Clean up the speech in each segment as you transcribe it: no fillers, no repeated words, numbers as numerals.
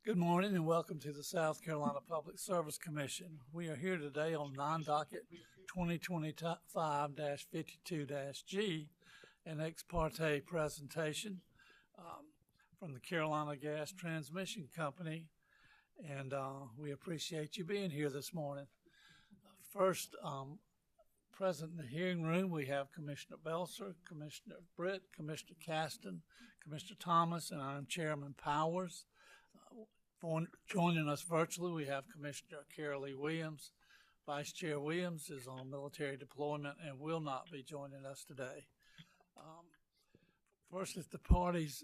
Good morning and welcome to the South Carolina Public Service Commission. We are here today on non-docket 2025-52-G, an ex parte presentation from the Carolina Gas Transmission Company, and we appreciate you being here this morning. First, present in the hearing room, we have Commissioner Belser, Commissioner Britt, Commissioner Caston, Commissioner Thomas, and I'm Chairman Powers. Joining us virtually, we have Commissioner Carol Lee Williams. Vice Chair Williams is on military deployment and will not be joining us today. First, if the parties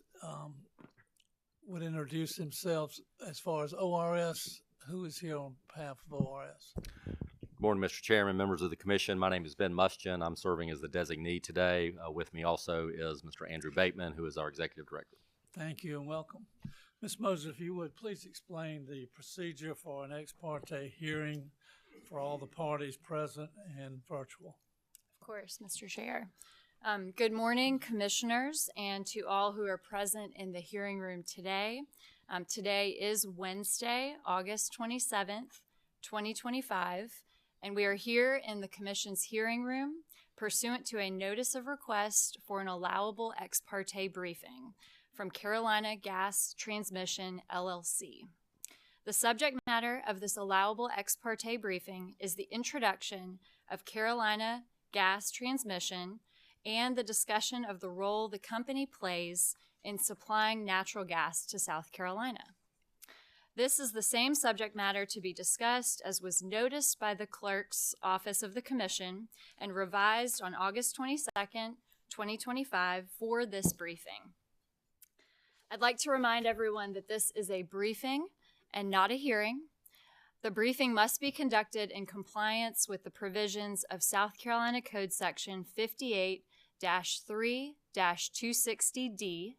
would introduce themselves as far as ORS, who is here on behalf of ORS? Good morning, Mr. Chairman, members of the Commission. My name is Ben Muschin. I'm serving as the designee today. With me also is Mr. Andrew Bateman, who is our Executive Director. Thank you and welcome. Ms. Moser, if you would, please explain the procedure for an ex parte hearing for all the parties present and virtual. Of course, Mr. Chair. Good morning, Commissioners, and to all who are present in the hearing room today. Today is Wednesday, August 27th, 2025, and we are here in the Commission's hearing room pursuant to a notice of request for an allowable ex parte briefing from Carolina Gas Transmission, LLC. The subject matter of this allowable ex parte briefing is the introduction of Carolina Gas Transmission and the discussion of the role the company plays in supplying natural gas to South Carolina. This is the same subject matter to be discussed as was noticed by the Clerk's Office of the Commission and revised on August 22nd, 2025 for this briefing. I'd like to remind everyone that this is a briefing and not a hearing. The briefing must be conducted in compliance with the provisions of South Carolina Code Section 58-3-260D.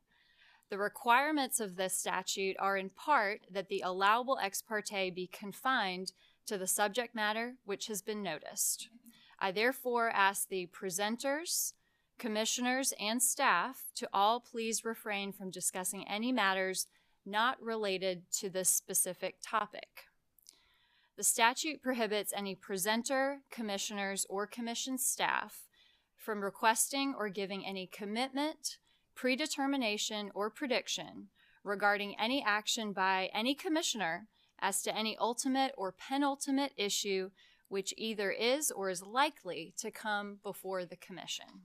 The requirements of this statute are in part that the allowable ex parte be confined to the subject matter which has been noticed. I therefore ask the presenters, Commissioners, and staff to all please refrain from discussing any matters not related to this specific topic. The statute prohibits any presenter, commissioners, or commission staff from requesting or giving any commitment, predetermination, or prediction regarding any action by any commissioner as to any ultimate or penultimate issue which either is or is likely to come before the commission.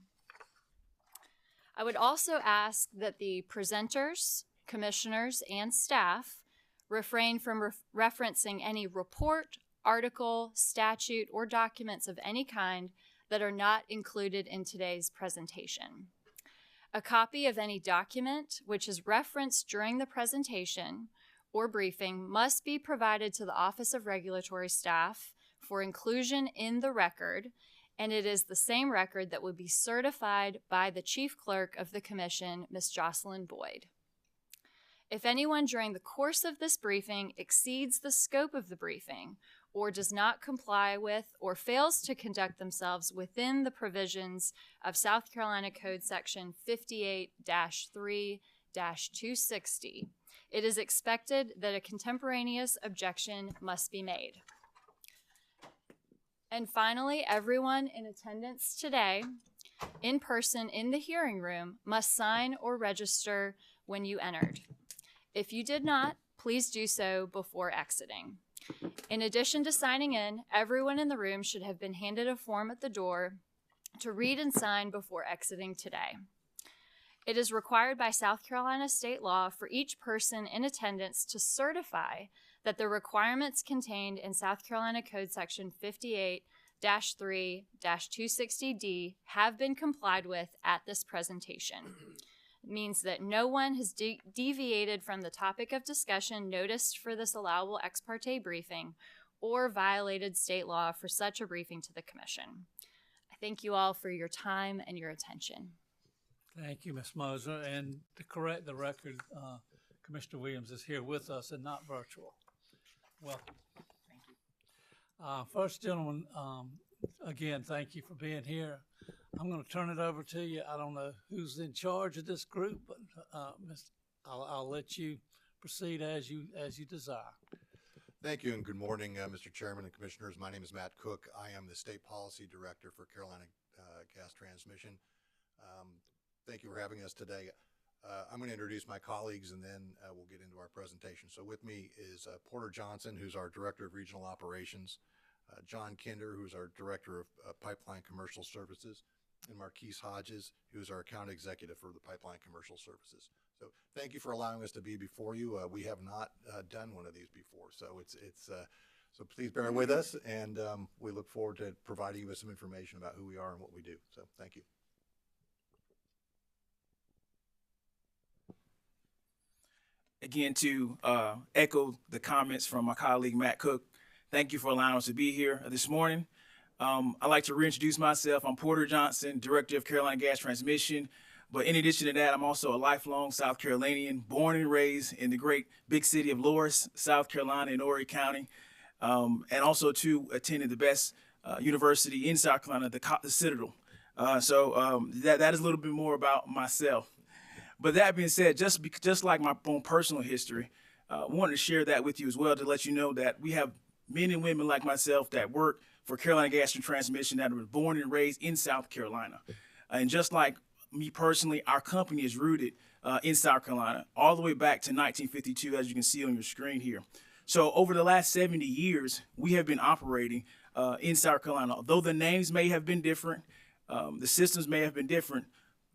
I would also ask that the presenters, commissioners, and staff refrain from referencing any report, article, statute, or documents of any kind that are not included in today's presentation. A copy of any document which is referenced during the presentation or briefing must be provided to the Office of Regulatory Staff for inclusion in the record, and it is the same record that would be certified by the Chief Clerk of the Commission, Ms. Jocelyn Boyd. If anyone during the course of this briefing exceeds the scope of the briefing or does not comply with or fails to conduct themselves within the provisions of South Carolina Code Section 58-3-260, it is expected that a contemporaneous objection must be made. And finally, everyone in attendance today, in person in the hearing room, must sign or register when you entered. If you did not, please do so before exiting. In addition to signing in, everyone in the room should have been handed a form at the door to read and sign before exiting today. It is required by South Carolina state law for each person in attendance to certify that the requirements contained in South Carolina Code Section 58-3-260D have been complied with at this presentation. It means that no one has deviated from the topic of discussion noticed for this allowable ex parte briefing or violated state law for such a briefing to the Commission. I thank you all for your time and your attention. Thank you, Ms. Moser. And to correct the record, Commissioner Williams is here with us and not virtual. Welcome. Thank you. First, gentlemen, again, thank you for being here. I'm going to turn it over to you. I don't know who's in charge of this group, but I'll let you proceed as you desire. Thank you and good morning, Mr. Chairman and Commissioners. My name is Matt Cook. I am the State Policy Director for Carolina Gas Transmission. Thank you for having us today. I'm going to introduce my colleagues and then we'll get into our presentation. So with me is Porter Johnson, who's our Director of Regional Operations, John Kinder, who's our Director of Pipeline Commercial Services, and Marquise Hodges, who's our Account Executive for the Pipeline Commercial Services. So thank you for allowing us to be before you. We have not done one of these before, so so please bear with us, and we look forward to providing you with some information about who we are and what we do. So thank you. Again, to echo the comments from my colleague Matt Cook, thank you for allowing us to be here this morning. I'd like to reintroduce myself. I'm Porter Johnson, Director of Carolina Gas Transmission. But in addition to that, I'm also a lifelong South Carolinian, born and raised in the great big city of Loris, South Carolina in Horry County, and also too attended the best university in South Carolina, the Citadel. That is a little bit more about myself. But that being said, just like my own personal history, I wanted to share that with you as well to let you know that we have men and women like myself that work for Carolina Gas and Transmission that were born and raised in South Carolina. And just like me personally, our company is rooted in South Carolina all the way back to 1952, as you can see on your screen here. So over the last 70 years, we have been operating in South Carolina. Although the names may have been different, the systems may have been different,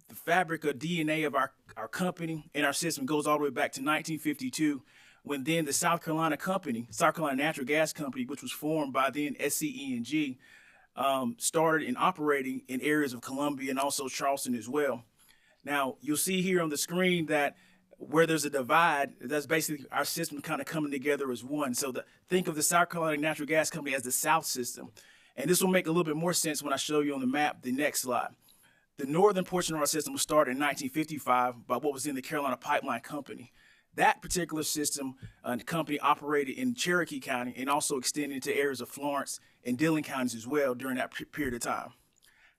the fabric or DNA of our company and our system goes all the way back to 1952, when then the South Carolina Company, South Carolina Natural Gas Company, which was formed by then SCE&G, started in operating in areas of Columbia and also Charleston as well. Now, you'll see here on the screen that where there's a divide, that's basically our system kind of coming together as one. So think of the South Carolina Natural Gas Company as the South system. And this will make a little bit more sense when I show you on the map, the next slide. The northern portion of our system was started in 1955 by what was then the Carolina Pipeline Company. That particular system and company operated in Cherokee County and also extended into areas of Florence and Dillon counties as well during that period of time.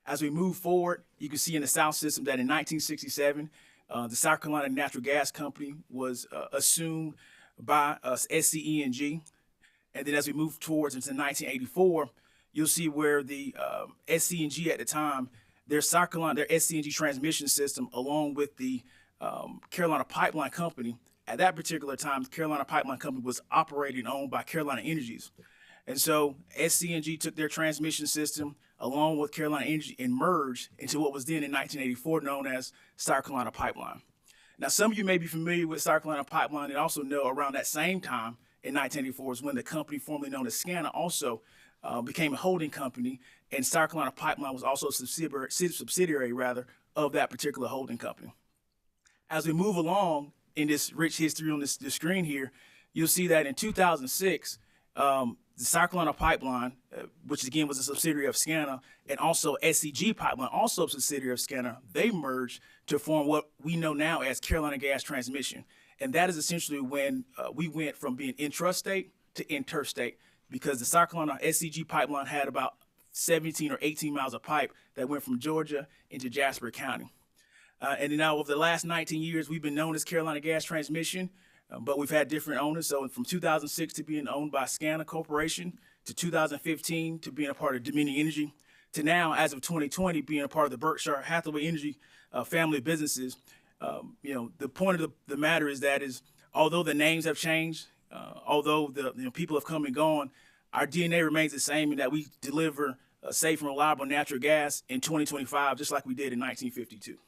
As we move forward, you can see in the South system that in 1967, the South Carolina Natural Gas Company was assumed by SCE&G. And then as we move towards into 1984, you'll see where the SCE&G at the time, their SCE&G transmission system, along with the Carolina Pipeline Company, at that particular time, the Carolina Pipeline Company was operated and owned by Carolina Energies. And so SCE&G took their transmission system along with Carolina Energy and merged into what was then in 1984 known as South Carolina Pipeline. Now, some of you may be familiar with South Carolina Pipeline and also know around that same time in 1984 is when the company formerly known as SCANA also became a holding company, and South Carolina Pipeline was also a subsidiary of that particular holding company. As we move along in this rich history on this screen here, you'll see that in 2006, the South Carolina Pipeline, which again was a subsidiary of SCANA, and also SCG Pipeline, also a subsidiary of SCANA, they merged to form what we know now as Carolina Gas Transmission. And that is essentially when we went from being intrastate to interstate, because the South Carolina SCG Pipeline had about 17 or 18 miles of pipe that went from Georgia into Jasper County. And then now over the last 19 years, we've been known as Carolina Gas Transmission, but we've had different owners. So from 2006 to being owned by SCANA Corporation, to 2015 to being a part of Dominion Energy, to now, as of 2020, being a part of the Berkshire Hathaway Energy family of businesses. The point of the matter is that although the names have changed, although the people have come and gone, our DNA remains the same in that we deliver safe and reliable natural gas in 2025, just like we did in 1952.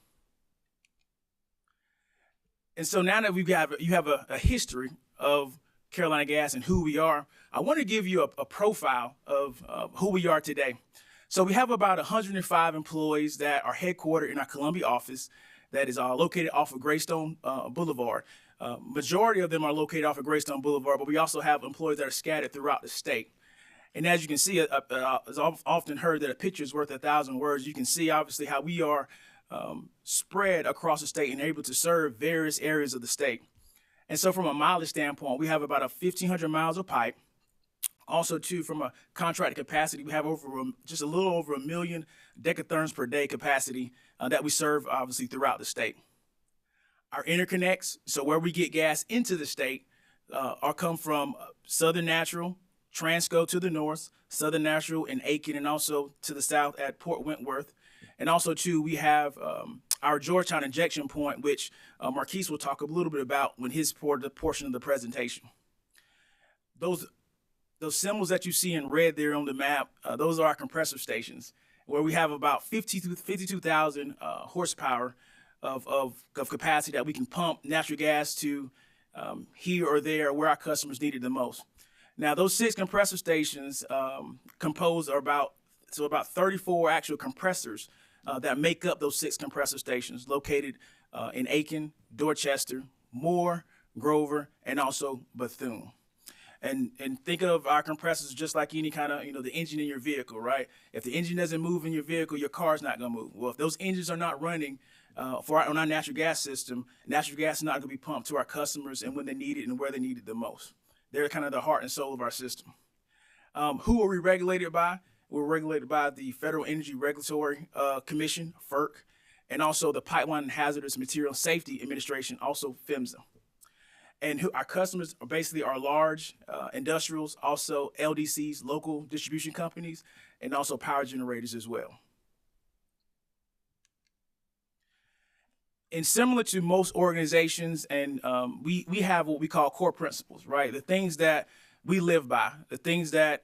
And so now that you have a history of Carolina Gas and who we are, I want to give you a profile of who we are today. So we have about 105 employees that are headquartered in our Columbia office that is located off of Greystone Boulevard. Majority of them are located off of Greystone Boulevard, but we also have employees that are scattered throughout the state. And as you can see, as I've often heard that a picture is worth 1,000 words, you can see obviously how we are spread across the state and able to serve various areas of the state. And so from a mileage standpoint, we have about 1,500 miles of pipe. Also, too, from a contracted capacity, we have just a little over 1 million decatherms per day capacity that we serve, obviously, throughout the state. our interconnects, so where we get gas into the state, are come from Southern Natural, Transco to the north, Southern Natural in Aiken, and also to the south at Port Wentworth. And also, too, we have our Georgetown injection point, which Marquise will talk a little bit about when his portion of the presentation. Those symbols that you see in red there on the map, those are our compressor stations, where we have about 52,000 horsepower of capacity that we can pump natural gas to here or there where our customers need it the most. Now, those 6 compressor stations compose about 34 actual compressors that make up those 6 compressor stations located in Aiken, Dorchester, Moore, Grover, and also Bethune. And think of our compressors just like any kind of, the engine in your vehicle, right? If the engine doesn't move in your vehicle, your car's not going to move. Well, if those engines are not running on our natural gas system, natural gas is not going to be pumped to our customers and when they need it and where they need it the most. They're kind of the heart and soul of our system. Who are we regulated by? We're regulated by the Federal Energy Regulatory Commission, FERC, and also the Pipeline and Hazardous Materials Safety Administration, also PHMSA. And our customers are basically our large industrials, also LDCs, local distribution companies, and also power generators as well. And similar to most organizations, and we have what we call core principles, right? The things that we live by, the things that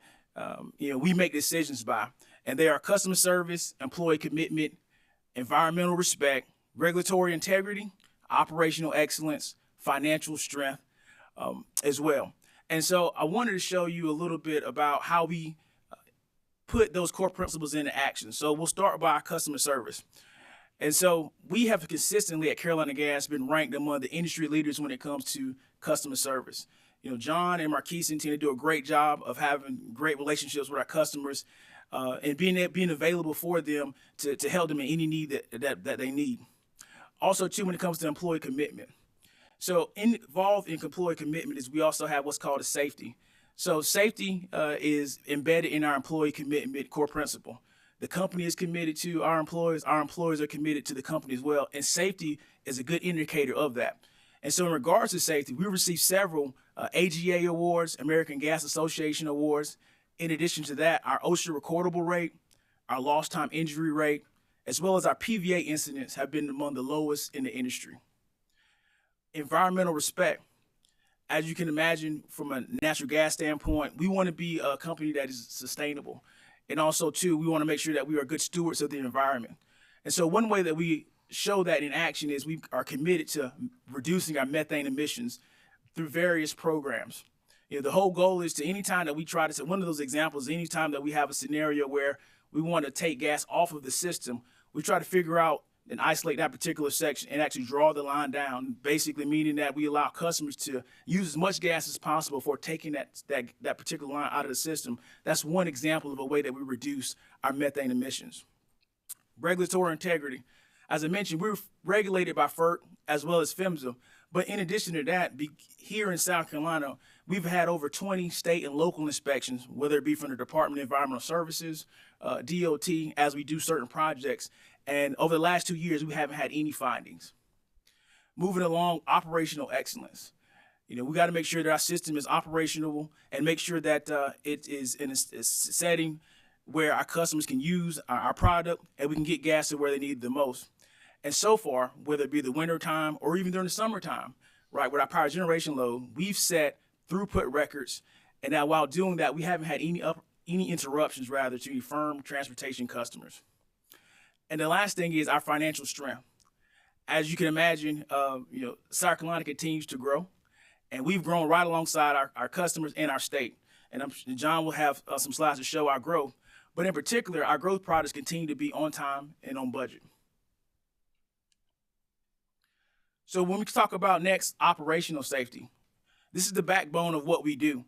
we make decisions by, and they are customer service, employee commitment, environmental respect, regulatory integrity, operational excellence, financial strength as well. And so I wanted to show you a little bit about how we put those core principles into action. So we'll start by our customer service. And so we have consistently at Carolina Gas been ranked among the industry leaders when it comes to customer service. John and Marquise and Tina do a great job of having great relationships with our customers and being available for them to help them in any need that they need. Also, too, when it comes to employee commitment. So involved in employee commitment is we also have what's called a safety. So safety is embedded in our employee commitment core principle. The company is committed to our employees are committed to the company as well, and safety is a good indicator of that. And so in regards to safety, we received several AGA awards, American Gas Association awards. In addition to that, our OSHA recordable rate, our lost time injury rate, as well as our PVA incidents have been among the lowest in the industry. Environmental respect. As you can imagine, from a natural gas standpoint, we want to be a company that is sustainable. And also, too, we want to make sure that we are good stewards of the environment. And so one way that we show that in action is we are committed to reducing our methane emissions through various programs. The whole goal is to anytime that we try to, one of those examples, anytime that we have a scenario where we want to take gas off of the system, we try to figure out and isolate that particular section and actually draw the line down, basically meaning that we allow customers to use as much gas as possible for taking that particular line out of the system. That's one example of a way that we reduce our methane emissions. Regulatory integrity. As I mentioned, we're regulated by FERC as well as PHMSA. But in addition to that, here in South Carolina, we've had over 20 state and local inspections, whether it be from the Department of Environmental Services, DOT, as we do certain projects. And over the last 2 years, we haven't had any findings. Moving along, operational excellence. We got to make sure that our system is operational and make sure that it is in a setting where our customers can use our product and we can get gas to where they need it the most. And so far, whether it be the winter time or even during the summertime, right, with our power generation load, we've set throughput records. And now while doing that, we haven't had any interruptions, rather, to any firm transportation customers. And the last thing is our financial strength. As you can imagine, South Carolina continues to grow, and we've grown right alongside our customers and our state. And John will have some slides to show our growth. But in particular, our growth projects continue to be on time and on budget. So when we talk about next, operational safety, this is the backbone of what we do.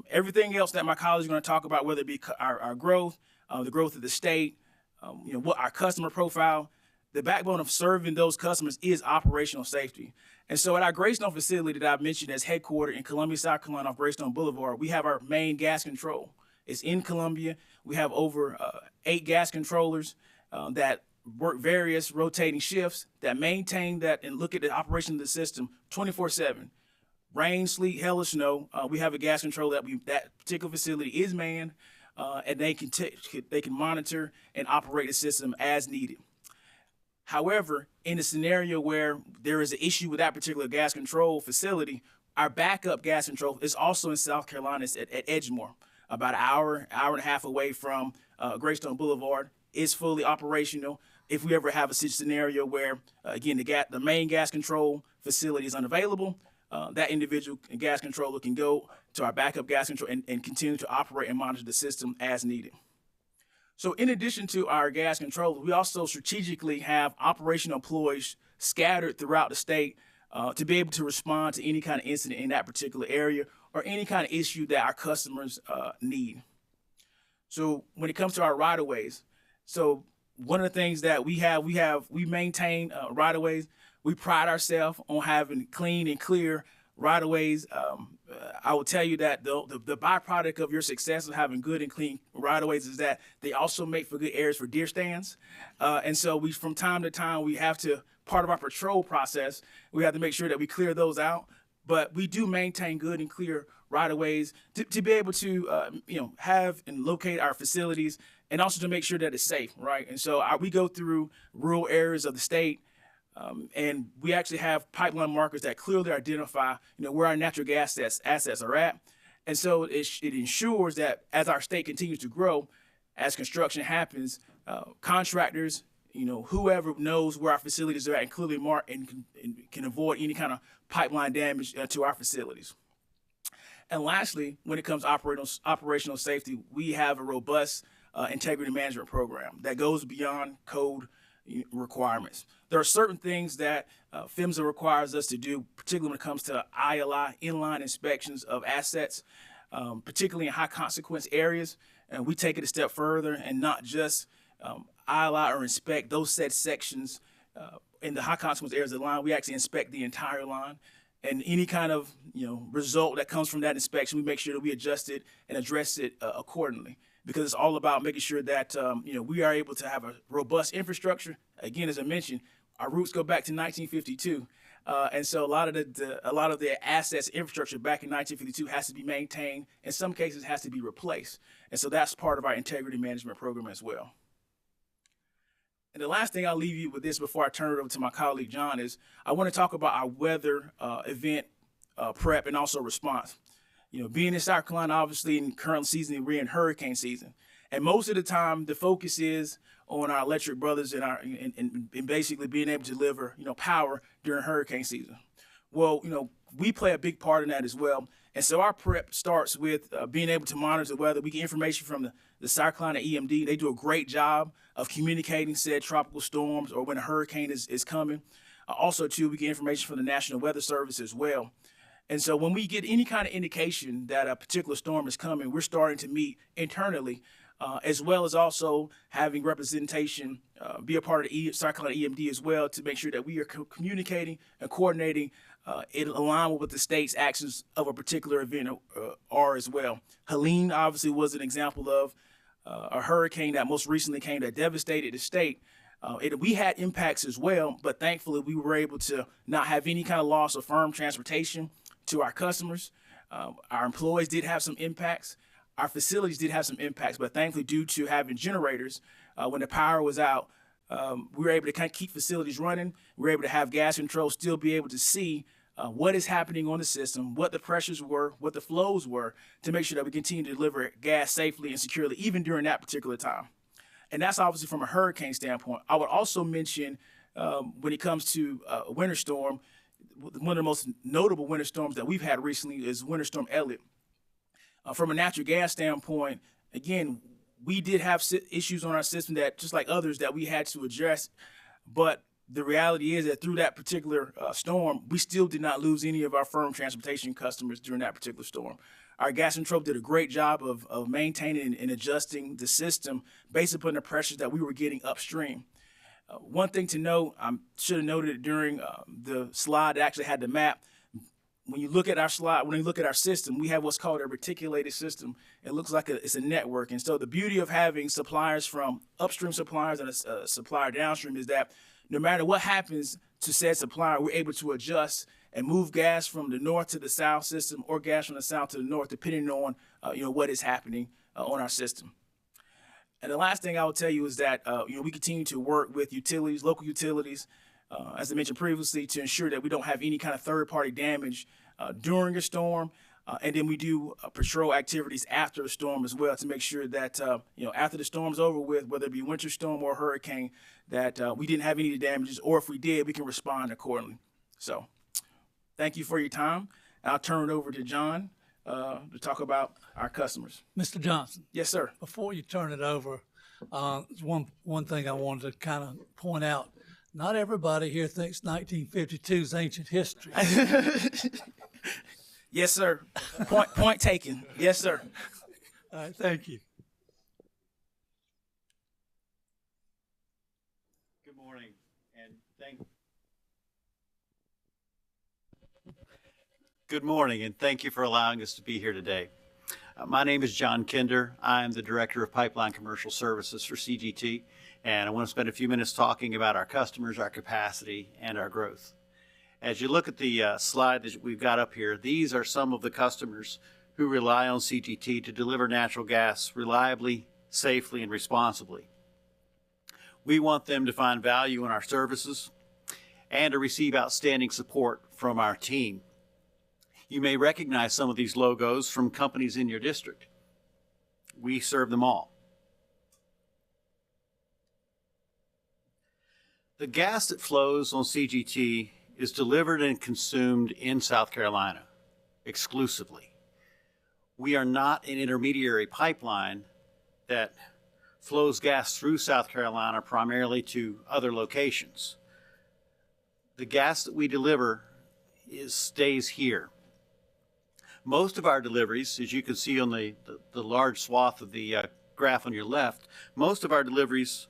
Everything else that my colleagues are going to talk about, whether it be our growth, the growth of the state, what our customer profile, the backbone of serving those customers is operational safety. And so at our Greystone facility that I've mentioned as headquartered in Columbia, South Carolina off Greystone Boulevard, we have our main gas control. It's in Columbia. We have over 8 gas controllers that work various rotating shifts that maintain that and look at the operation of the system 24/7. Rain, sleet, hail, or snow. We have a gas control that particular facility is manned, and they can monitor and operate the system as needed. However, in a scenario where there is an issue with that particular gas control facility, our backup gas control is also in South Carolina. It's at Edgemoor, about an hour and a half away from Greystone Boulevard. It's fully operational. If we ever have a scenario where, again, the main gas control facility is unavailable, that individual gas controller can go to our backup gas control and continue to operate and monitor the system as needed. So in addition to our gas controller, we also strategically have operational employees scattered throughout the state to be able to respond to any kind of incident in that particular area or any kind of issue that our customers need. So when it comes to our right-of-ways, so one of the things that we maintain right-of-ways. We pride ourselves on having clean and clear right-of-ways. I will tell you that the byproduct of your success of having good and clean right-of-ways is that they also make for good areas for deer stands. And so from time to time, we have to, part of our patrol process, we have to make sure that we clear those out. But we do maintain good and clear right-of-ways to be able to, have and locate our facilities and also to make sure that it's safe, right? And so we go through rural areas of the state. And we actually have pipeline markers that clearly identify, where our natural gas assets are at. And so it ensures that as our state continues to grow, as construction happens, contractors, whoever knows where our facilities are at and clearly mark and can avoid any kind of pipeline damage to our facilities. And lastly, when it comes to operational safety, we have a robust integrity management program that goes beyond code requirements. There are certain things that PHMSA requires us to do, particularly when it comes to ILI, inline inspections of assets, particularly in high consequence areas. And we take it a step further and not just ILI or inspect those said sections in the high consequence areas of the line. We actually inspect the entire line. And any kind of result that comes from that inspection, we make sure that we adjust it and address it accordingly. Because it's all about making sure that we are able to have a robust infrastructure. Again, as I mentioned, our roots go back to 1952, and so a lot of the assets, infrastructure back in 1952 has to be maintained. In some cases, has to be replaced, and so that's part of our integrity management program as well. And the last thing I'll leave you with this before I turn it over to my colleague John is I want to talk about our weather event prep and also response. Being in South Carolina, obviously in current season, we're in hurricane season. And most of the time, the focus is on our electric brothers and basically being able to deliver, power during hurricane season. Well, we play a big part in that as well. And so our prep starts with being able to monitor the weather. We get information from the South Carolina EMD. They do a great job of communicating said tropical storms or when a hurricane is coming. Also, too, we get information from the National Weather Service as well. And so when we get any kind of indication that a particular storm is coming, we're starting to meet internally, as well as also having representation, be a part of the South Carolina EMD as well to make sure that we are communicating and coordinating in alignment with the state's actions of a particular event are as well. Helene obviously was an example of a hurricane that most recently came that devastated the state. We had impacts as well, but thankfully we were able to not have any kind of loss of firm transportation to our customers. Our employees did have some impacts. Our facilities did have some impacts, but thankfully due to having generators, when the power was out, we were able to kind of keep facilities running. We were able to have gas control still be able to see what is happening on the system, what the pressures were, what the flows were, to make sure that we continue to deliver gas safely and securely, even during that particular time. And that's obviously from a hurricane standpoint. I would also mention when it comes to a winter storm, one of the most notable winter storms that we've had recently is Winter Storm Elliott. From a natural gas standpoint, again, we did have issues on our system that, just like others, that we had to address. But the reality is that through that particular storm, we still did not lose any of our firm transportation customers during that particular storm. Our gas control did a great job of maintaining and adjusting the system based upon the pressures that we were getting upstream. One thing to note, I should have noted it during the slide that actually had the map. when you look at our slide, when you look at our system, we have what's called a reticulated system. It looks like it's a network. And so the beauty of having suppliers from upstream suppliers and a supplier downstream is that no matter what happens to said supplier, we're able to adjust and move gas from the north to the south system or gas from the south to the north, depending on what is happening on our system. And the last thing I will tell you is that we continue to work with utilities, local utilities, as I mentioned previously, to ensure that we don't have any kind of third-party damage during a storm. And then we do patrol activities after a storm as well to make sure that, after the storm's over with, whether it be winter storm or hurricane, that we didn't have any damages, or if we did, we can respond accordingly. So thank you for your time. I'll turn it over to John to talk about our customers. Mr. Johnson, Yes, sir. before you turn it over, one thing I wanted to kind of point out. Not everybody here thinks 1952 is ancient history. Yes, sir. Point taken. Yes, sir. All right, thank you. Good morning, and thank you for allowing us to be here today. My name is John Kinder. I am the Director of Pipeline Commercial Services for CGT, and I want to spend a few minutes talking about our customers, our capacity, and our growth. As you look at the slide that we've got up here, these are some of the customers who rely on CGT to deliver natural gas reliably, safely, and responsibly. We want them to find value in our services and to receive outstanding support from our team. You may recognize some of these logos from companies in your district. We serve them all. The gas that flows on CGT is delivered and consumed in South Carolina exclusively. We are not an intermediary pipeline that flows gas through South Carolina primarily to other locations. The gas that we deliver stays here. Most of our deliveries, as you can see on the large swath of the graph on your left, most of our deliveries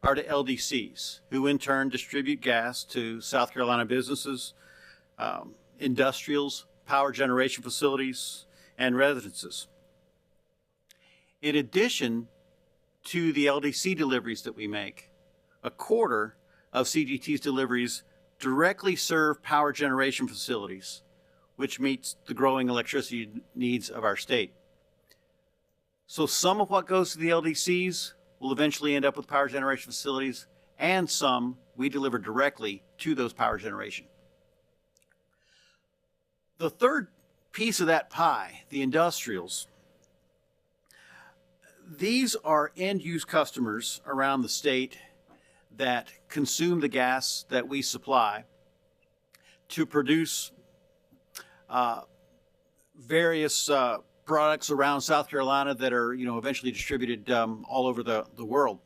are to LDCs, who in turn distribute gas to South Carolina businesses, industrials, power generation facilities, and residences. In addition to the LDC deliveries that we make, a quarter of CGT's deliveries directly serve power generation facilities, which meets the growing electricity needs of our state. So some of what goes to the LDCs will eventually end up with power generation facilities, and some we deliver directly to those power generation. The third piece of that pie, the industrials, these are end-use customers around the state that consume the gas that we supply to produce various products around South Carolina that are, eventually distributed all over the world.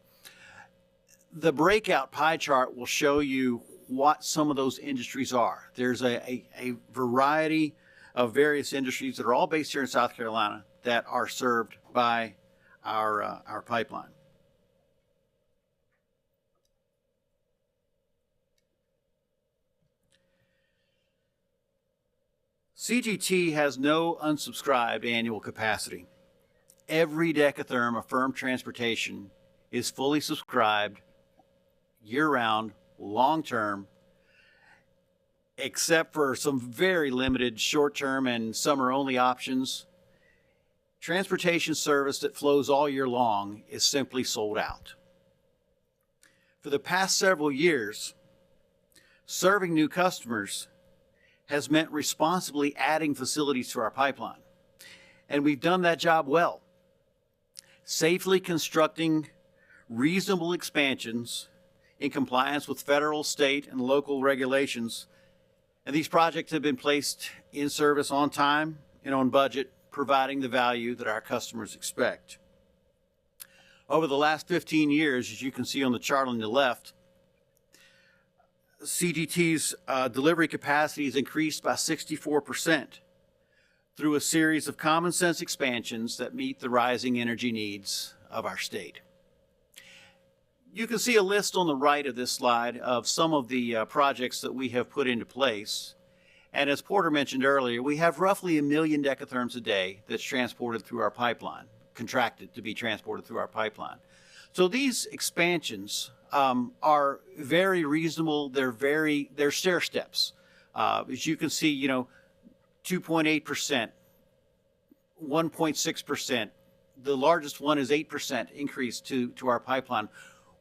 The breakout pie chart will show you what some of those industries are. There's a variety of various industries that are all based here in South Carolina that are served by our pipeline. CGT has no unsubscribed annual capacity. Every decatherm of firm transportation is fully subscribed year-round, long-term, except for some very limited short-term and summer-only options. Transportation service that flows all year long is simply sold out. For the past several years, serving new customers has meant responsibly adding facilities to our pipeline. And we've done that job well, safely constructing reasonable expansions in compliance with federal, state, and local regulations. And these projects have been placed in service on time and on budget, providing the value that our customers expect. Over the last 15 years, as you can see on the chart on the left, CGT's delivery capacity has increased by 64% through a series of common sense expansions that meet the rising energy needs of our state. You can see a list on the right of this slide of some of the projects that we have put into place. And as Porter mentioned earlier, we have roughly 1 million decatherms a day that's transported through our pipeline, contracted to be transported through our pipeline. So these expansions are very reasonable. They're stair steps. As you can see, 2.8%, 1.6%. The largest one is 8% increase to our pipeline.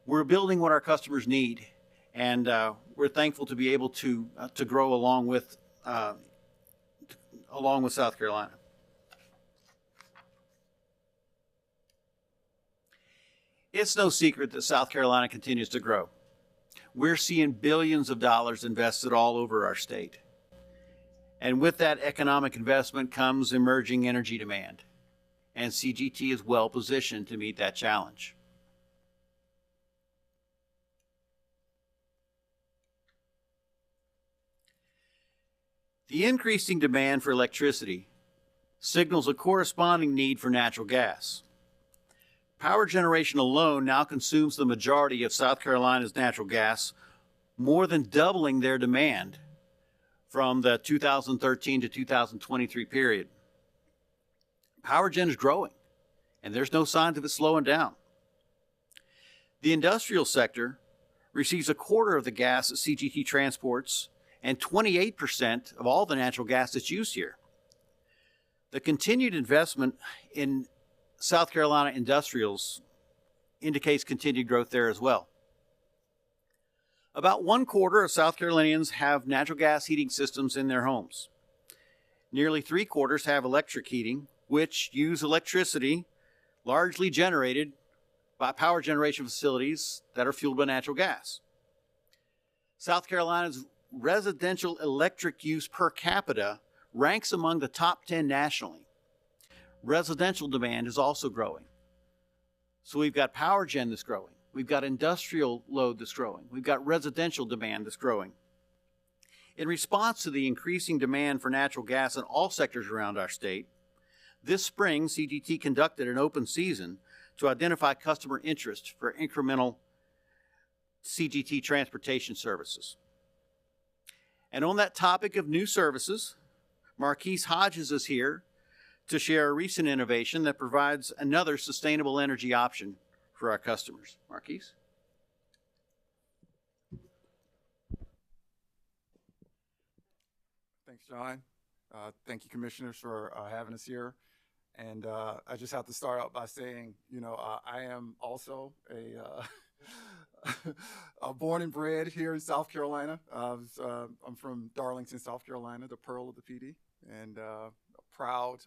We're building what our customers need, and we're thankful to be able to grow along with South Carolina. It's no secret that South Carolina continues to grow. We're seeing billions of dollars invested all over our state. And with that economic investment comes emerging energy demand. And CGT is well positioned to meet that challenge. The increasing demand for electricity signals a corresponding need for natural gas. Power generation alone now consumes the majority of South Carolina's natural gas, more than doubling their demand from the 2013 to 2023 period. Power gen is growing, and there's no signs of it slowing down. The industrial sector receives a quarter of the gas that CGT transports and 28% of all the natural gas that's used here. The continued investment in South Carolina industrials indicates continued growth there as well. About 1/4 of South Carolinians have natural gas heating systems in their homes. Nearly 3/4 have electric heating, which use electricity largely generated by power generation facilities that are fueled by natural gas. South Carolina's residential electric use per capita ranks among the top 10 nationally. Residential demand is also growing. So we've got power gen that's growing. We've got industrial load that's growing. We've got residential demand that's growing. In response to the increasing demand for natural gas in all sectors around our state, this spring, CGT conducted an open season to identify customer interest for incremental CGT transportation services. And on that topic of new services, Marquise Hodges is here to share a recent innovation that provides another sustainable energy option for our customers. Marquise? Thanks, John. Thank you, commissioners, for having us here. And I just have to start out by saying, I am also born and bred here in South Carolina. I'm from Darlington, South Carolina, the pearl of the PD, and a proud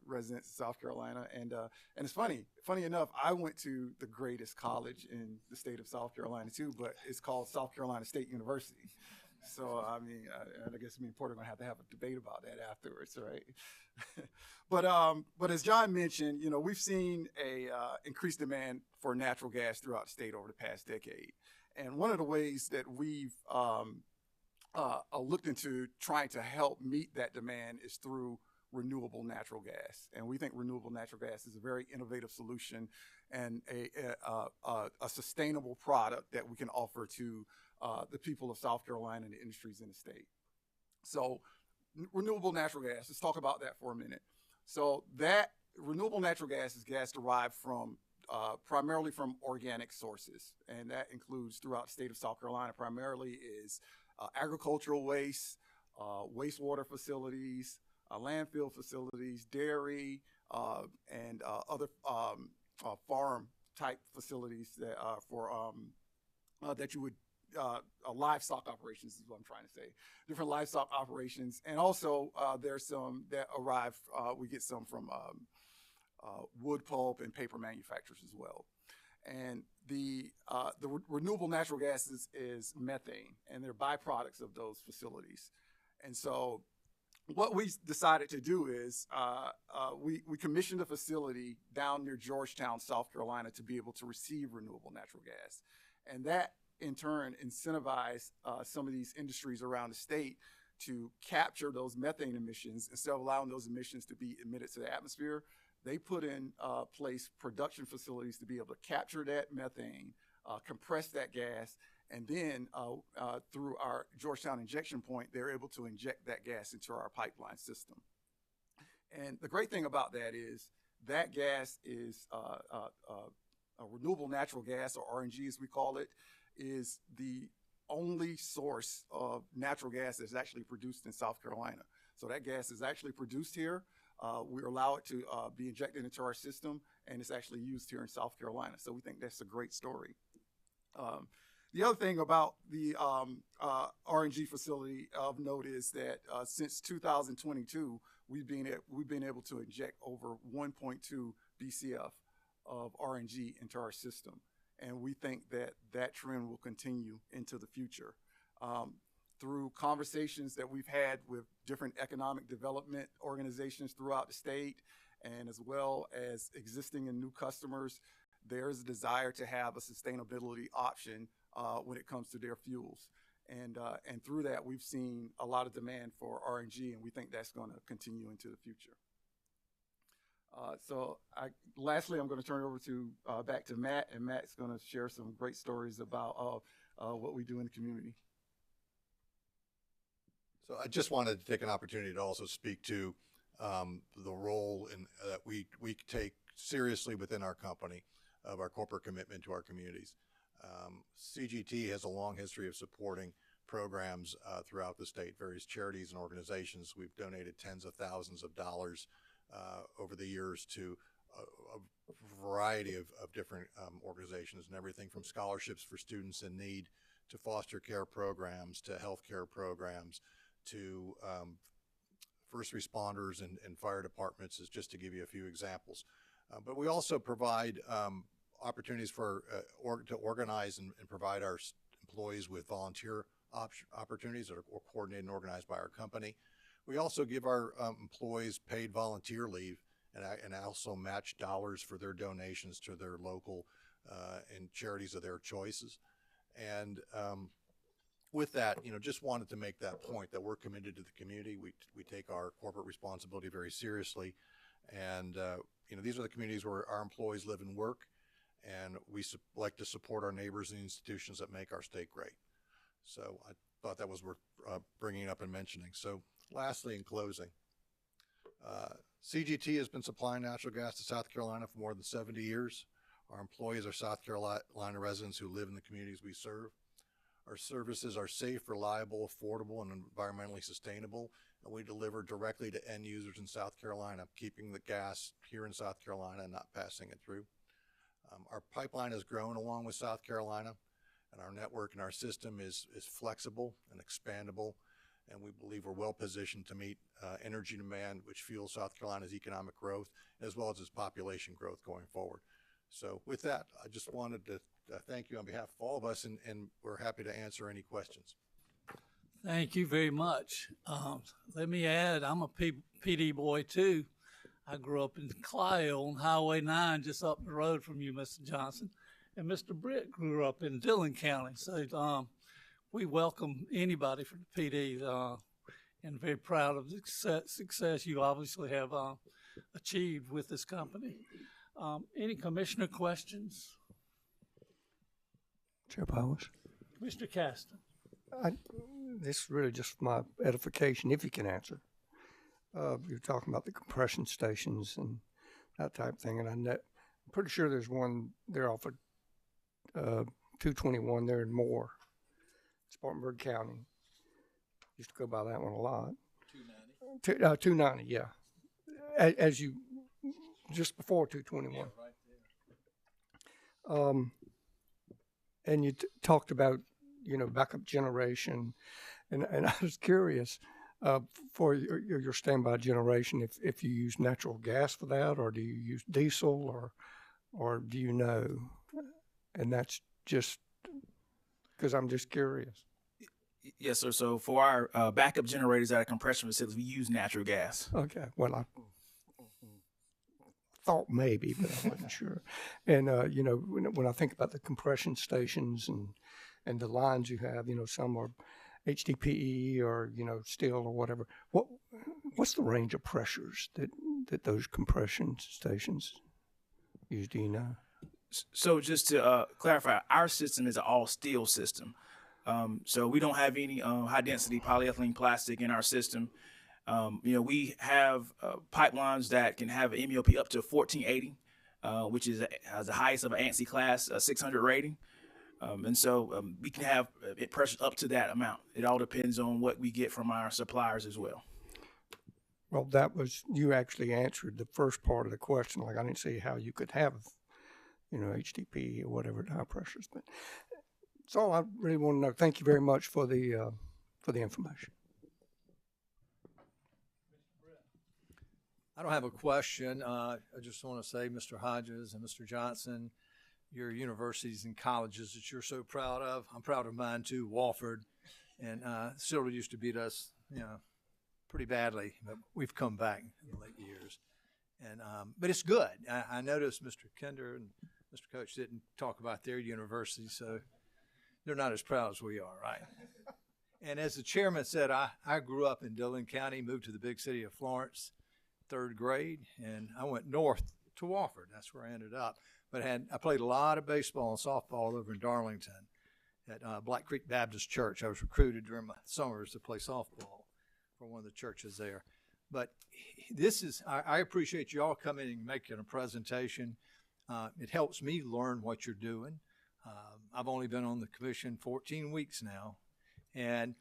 resident of South Carolina. And it's funny enough, I went to the greatest college in the state of South Carolina too, but it's called South Carolina State University. So, I guess me and Porter are going to have a debate about that afterwards, right? But as John mentioned, we've seen a increased demand for natural gas throughout the state over the past decade. And one of the ways that we've looked into trying to help meet that demand is through renewable natural gas. And we think renewable natural gas is a very innovative solution and a sustainable product that we can offer to the people of South Carolina and the industries in the state. So renewable natural gas, let's talk about that for a minute. So that renewable natural gas is gas derived from primarily from organic sources. And that includes throughout the state of South Carolina, primarily is agricultural waste, wastewater facilities, landfill facilities, dairy, and other farm type facilities that that you would livestock operations is what I'm trying to say. Different livestock operations, and also there's some that arrive. We get some from wood pulp and paper manufacturers as well. And the renewable natural gas is methane, and they're byproducts of those facilities. And so what we decided to do is we commissioned a facility down near Georgetown, South Carolina, to be able to receive renewable natural gas. And that, in turn, incentivized some of these industries around the state to capture those methane emissions. Instead of allowing those emissions to be emitted to the atmosphere, they put in place production facilities to be able to capture that methane, compress that gas, And then through our Georgetown injection point, they're able to inject that gas into our pipeline system. And the great thing about that is that gas is a renewable natural gas, or RNG as we call it, is the only source of natural gas that's actually produced in South Carolina. So that gas is actually produced here. We allow it to be injected into our system, and it's actually used here in South Carolina. So we think that's a great story. The other thing about the RNG facility of note is that since 2022, we've been able to inject over 1.2 BCF of RNG into our system, and we think that that trend will continue into the future. Through conversations that we've had with different economic development organizations throughout the state, and as well as existing and new customers, there's a desire to have a sustainability option when it comes to their fuels. And through that, we've seen a lot of demand for RNG, and we think that's going to continue into the future. Lastly, I'm going to turn it over back to Matt, and Matt's going to share some great stories about what we do in the community. So I just wanted to take an opportunity to also speak to the role that we take seriously within our company of our corporate commitment to our communities. CGT has a long history of supporting programs throughout the state, various charities and organizations. We've donated tens of thousands of dollars over the years to a variety of different organizations, and everything from scholarships for students in need to foster care programs to healthcare programs to first responders and fire departments, is just to give you a few examples. But we also provide opportunities for to organize and provide our employees with volunteer opportunities that are coordinated and organized by our company. We also give our employees paid volunteer leave, and also match dollars for their donations to their local and charities of their choices. And with that, just wanted to make that point that we're committed to the community. We take our corporate responsibility very seriously, and these are the communities where our employees live and work, and we like to support our neighbors and institutions that make our state great. So I thought that was worth bringing up and mentioning. So lastly, in closing, CGT has been supplying natural gas to South Carolina for more than 70 years. Our employees are South Carolina residents who live in the communities we serve. Our services are safe, reliable, affordable, and environmentally sustainable, and we deliver directly to end users in South Carolina, keeping the gas here in South Carolina and not passing it through. Our pipeline has grown along with South Carolina, and our network and our system is flexible and expandable, and we believe we're well positioned to meet energy demand, which fuels South Carolina's economic growth, as well as its population growth going forward. So with that, I just wanted to thank you on behalf of all of us, and we're happy to answer any questions. Thank you very much. Let me add, I'm a PD boy too. I grew up in Clio on Highway 9, just up the road from you, Mr. Johnson. And Mr. Britt grew up in Dillon County. So we welcome anybody from the PD and very proud of the success you obviously have achieved with this company. Any commissioner questions? Chair Powers. Mr. Caston. This is really just my edification, if you can answer. You're talking about the compression stations and that type of thing, and I'm pretty sure there's one there off of 221 there in Moore, Spartanburg County. Used to go by that one a lot. 290. 290, yeah. As you just before 221. Yeah, right there. And you talked about backup generation, and I was curious. For your standby generation, if you use natural gas for that, or do you use diesel, or do you know? And that's just because I'm just curious. Yes, sir. So for our backup generators at our compression facilities, we use natural gas. Okay. Well, I thought maybe, but I wasn't sure. And when I think about the compression stations and the lines you have, some are HDPE or steel or whatever. What's the range of pressures that those compression stations use? Do you know? So just to clarify, our system is an all steel system. So we don't have any high density polyethylene plastic in our system. We have pipelines that can have an MEOP up to 1480, which is the highest of an ANSI class 600 rating. We can have it pressures up to that amount. It all depends on what we get from our suppliers as well. Well, you actually answered the first part of the question. Like, I didn't see how you could have, HDP or whatever high pressures, but that's all I really want to know. Thank you very much for the information. I don't have a question. I just want to say, Mr. Hodges and Mr. Johnson, your universities and colleges that you're so proud of. I'm proud of mine too, Wofford, and Silver used to beat us, pretty badly, but we've come back in the late years. And but it's good. I noticed Mr. Kinder and Mr. Coach didn't talk about their university, so they're not as proud as we are, right? And as the chairman said, I grew up in Dillon County, moved to the big city of Florence, third grade, and I went north to Wofford. That's where I ended up. But I played a lot of baseball and softball over in Darlington at Black Creek Baptist Church. I was recruited during my summers to play softball for one of the churches there. But I appreciate you all coming and making a presentation. It helps me learn what you're doing. I've only been on the commission 14 weeks now, and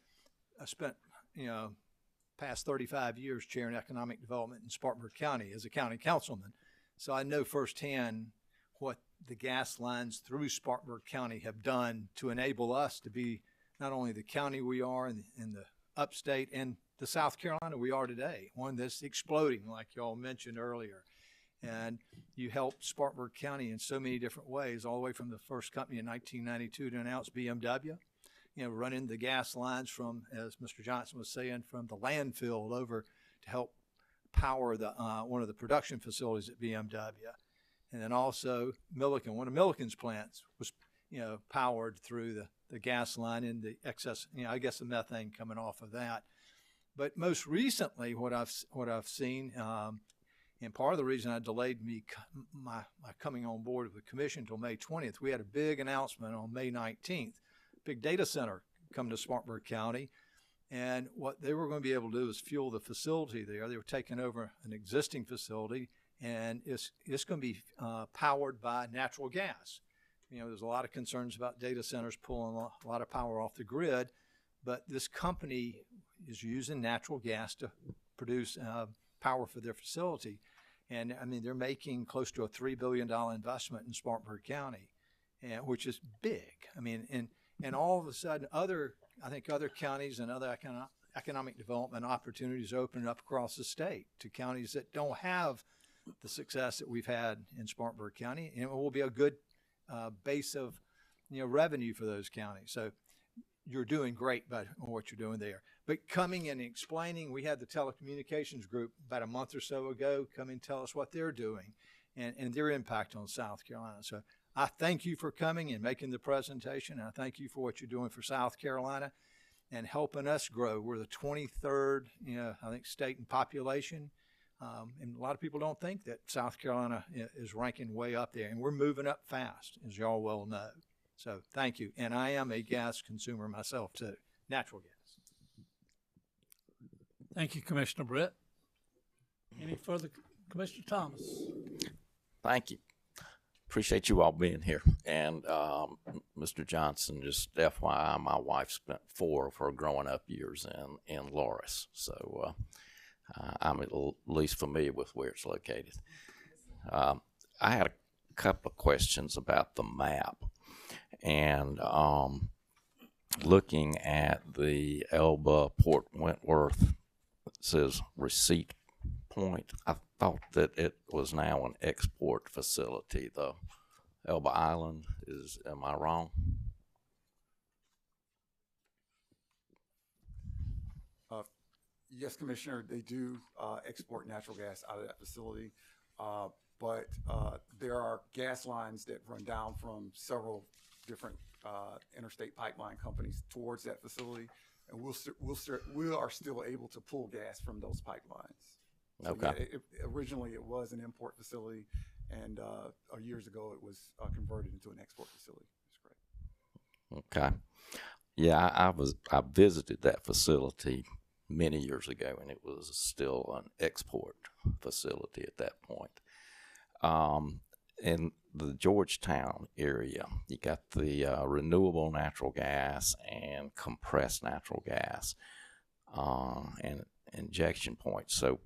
I spent, past 35 years chairing economic development in Spartanburg County as a county councilman. So I know firsthand what the gas lines through Spartanburg County have done to enable us to be not only the county we are in the upstate and the South Carolina we are today, one that's exploding like y'all mentioned earlier. And you helped Spartanburg County in so many different ways, all the way from the first company in 1992 to announce BMW, running the gas lines from, as Mr. Johnson was saying, from the landfill over to help power the one of the production facilities at BMW. And then also Milliken, one of Milliken's plants was, powered through the gas line and the excess, I guess the methane coming off of that. But most recently, what I've seen, and part of the reason I delayed my coming on board with the commission until May 20th, we had a big announcement on May 19th. Big data center come to Spartanburg County, and what they were going to be able to do is fuel the facility there. They were taking over an existing facility, and it's going to be powered by natural gas. There's a lot of concerns about data centers pulling a lot of power off the grid, but this company is using natural gas to produce power for their facility. And I mean, they're making close to a $3 billion investment in Spartanburg County, which is big. I mean, and all of a sudden other counties and other economic development opportunities are opening up across the state to counties that don't have the success that we've had in Spartanburg County. And it will be a good base of, revenue for those counties. So you're doing great by what you're doing there. But coming and explaining, we had the telecommunications group about a month or so ago come and tell us what they're doing and their impact on South Carolina. So I thank you for coming and making the presentation. And I thank you for what you're doing for South Carolina and helping us grow. We're the 23rd, I think, state in population. And a lot of people don't think that South Carolina is ranking way up there. And we're moving up fast, as y'all well know. So thank you. And I am a gas consumer myself too, natural gas. Thank you, Commissioner Britt. Any further, Commissioner Thomas? Thank you. Appreciate you all being here. And Mr. Johnson, just FYI, my wife spent 4 of her growing up years in Loris. So I'm at least familiar with where it's located. I had a couple of questions about the map. And looking at the Elba Port Wentworth, it says receipt point. I thought that it was now an export facility, the Elba Island. Am I wrong? Yes, Commissioner, they do export natural gas out of that facility, but there are gas lines that run down from several different interstate pipeline companies towards that facility, and we are still able to pull gas from those pipelines. So okay. Yeah, originally it was an import facility, And years ago, it was converted into an export facility. That's correct. Okay. Yeah, I visited that facility many years ago, and it was still an export facility at that point. In the Georgetown area, you got the renewable natural gas and compressed natural gas and injection points. So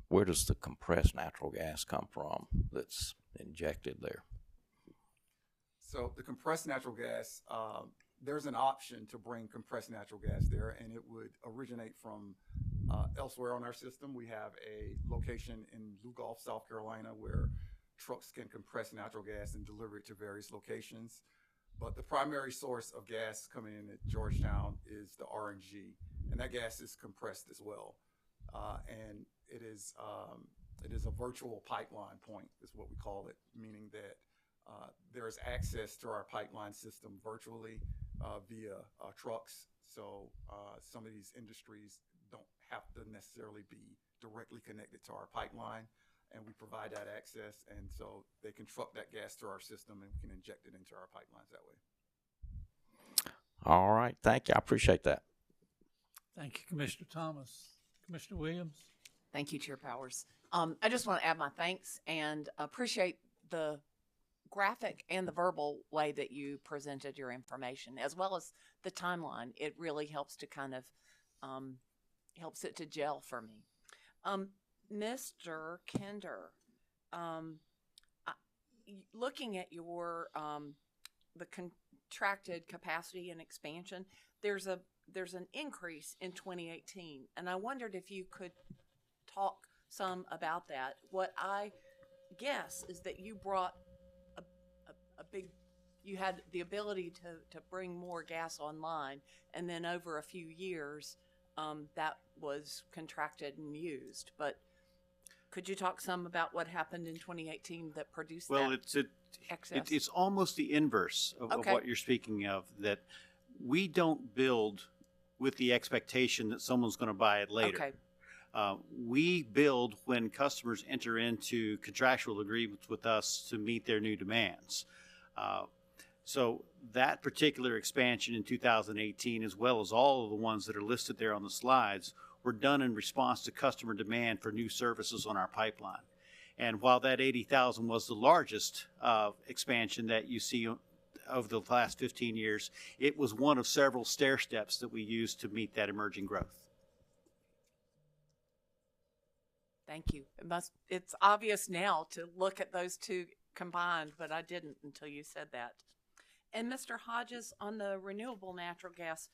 where does the compressed natural gas come from that's injected there? So the compressed natural gas, there's an option to bring compressed natural gas there, and it would originate from elsewhere on our system. We have a location in Lugoff, South Carolina, where trucks can compress natural gas and deliver it to various locations. But the primary source of gas coming in at Georgetown is the RNG, and that gas is compressed as well. And it is a virtual pipeline point, is what we call it, meaning that there is access to our pipeline system virtually via trucks. So some of these industries don't have to necessarily be directly connected to our pipeline, and we provide that access, and so they can truck that gas through our system and we can inject it into our pipelines that way. All right. Thank you. I appreciate that. Thank you, Commissioner Thomas. Commissioner Williams? Thank you, Chair Powers. I just want to add my thanks and appreciate the graphic and the verbal way that you presented your information, as well as the timeline. It really helps to kind of helps it to gel for me. Mr. Kinder, looking at your the contracted capacity and expansion, there's an increase in 2018, and I wondered if you could talk some about that. What I guess is that you brought you had the ability to bring more gas online, and then over a few years that was contracted and used. But could you talk some about what happened in 2018 that produced that excess? It's almost the inverse of what you're speaking of, that we don't build with the expectation that someone's going to buy it later. Okay. We build when customers enter into contractual agreements with us to meet their new demands. So that particular expansion in 2018, as well as all of the ones that are listed there on the slides, were done in response to customer demand for new services on our pipeline. And while that 80,000 was the largest expansion that you see over the last 15 years, it was one of several stair steps that we used to meet that emerging growth. Thank you. It's obvious now to look at those two combined, but I didn't until you said that. And Mr. Hodges, on the renewable natural gas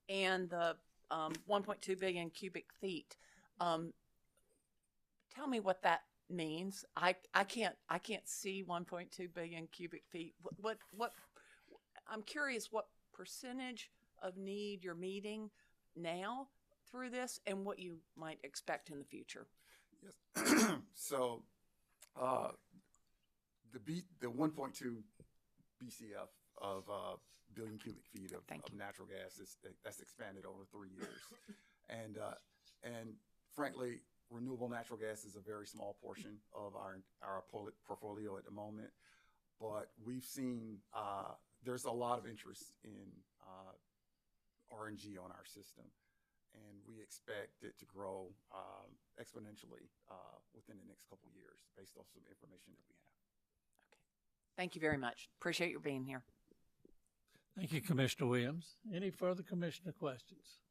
and the 1.2 billion cubic feet, tell me what that means. I can't see 1.2 billion cubic feet. What I'm curious what percentage of need you're meeting now through this, and what you might expect in the future. Yes. So the 1.2 BCF of billion cubic feet of natural gas that's expanded over 3 years, and frankly, renewable natural gas is a very small portion of our portfolio at the moment, but we've seen there's a lot of interest in RNG on our system, and we expect it to grow exponentially within the next couple of years based off some information that we have. Okay. Thank you very much. Appreciate your being here. Thank you, Commissioner Williams. Any further commissioner questions?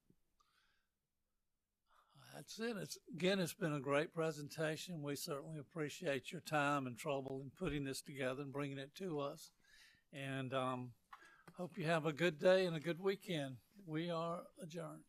That's it. It's been a great presentation. We certainly appreciate your time and trouble in putting this together and bringing it to us. And hope you have a good day and a good weekend. We are adjourned.